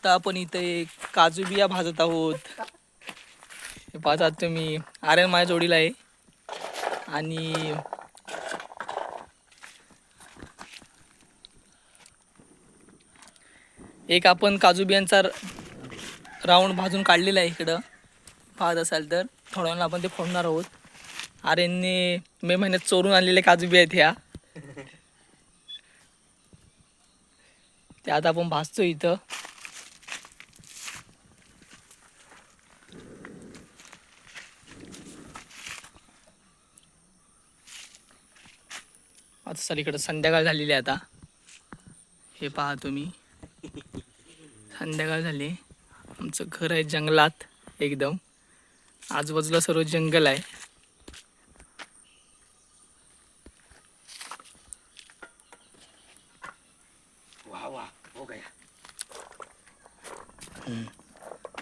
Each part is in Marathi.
आता आपण इथे काजू बिया भाजत आहोत. हे पाहतात तुम्ही, आर्यन माझ्या जोडीला आहे. आणि एक आपण काजू बियांचा राऊंड भाजून काढलेला आहे इकडं, पाहत असाल तर. थोड्या वेळानं आपण ते फोडणार आहोत. आर्यनने मे महिन्यात चोरून आणलेले काजू बिया आहेत ह्या. ते आता आपण भाजतो इथं. आता सगळीकडे संध्याकाळ झालेली आहे आता. हे पहा तुम्ही, संध्याकाळ झाली. आमचं घर आहे जंगलात एकदम, आजूबाजूला सर्व जंगल आहे.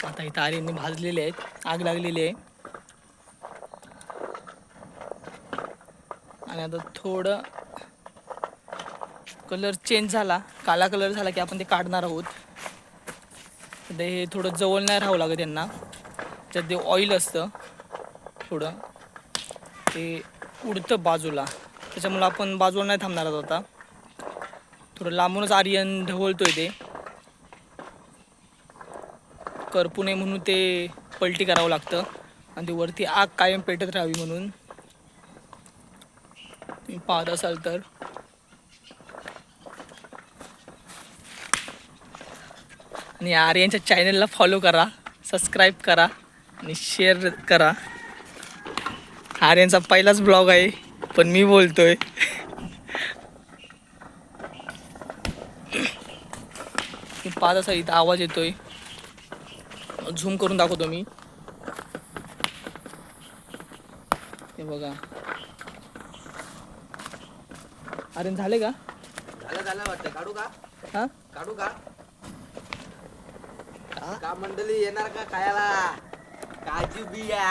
आता इथं आर्यनने भाजलेले आहेत, आग लागलेली आहे. आणि आता थोडं कलर चेंज झाला, काळा कलर झाला की आपण ते काढणार आहोत. ते हे थोडं जवळ नाही राहावं लागत त्यांना, त्यात ते ऑइल असतं थोडं, ते उडतं बाजूला, त्याच्यामुळं आपण बाजूला नाही थांबणार आहोत. आता थोडं लांबूनच आर्यन ढवळतोय, ते करपू नये म्हणून ते पलटी करावं लागतं. आणि ते वरती आग कायम पेटत राहावी म्हणून. तुम्ही पाहत असाल तर. आणि आर्यनच्या चॅनलला फॉलो करा, सबस्क्राईब करा आणि शेअर करा. आर्यनचा पहिलाच ब्लॉग आहे, पण मी बोलतोय. पाहत असाल इथं आवाज येतोय, झूम करून दाखवतो मी. हे बघा. आर्यन झाले का? झालं वाटतं. काढू का? हा, काढू का? का मंडळी येणार का खायला काजू बिया?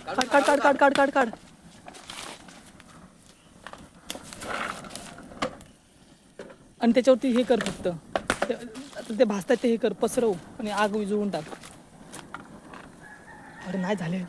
काढ काढ काढ काढ काढ काढ काढ. आणि त्याच्यावरती हे कर फक्त, आता ते भाजतात ते हे कर, पसरव आणि आग विझवून टाक. अरे नाही झाले.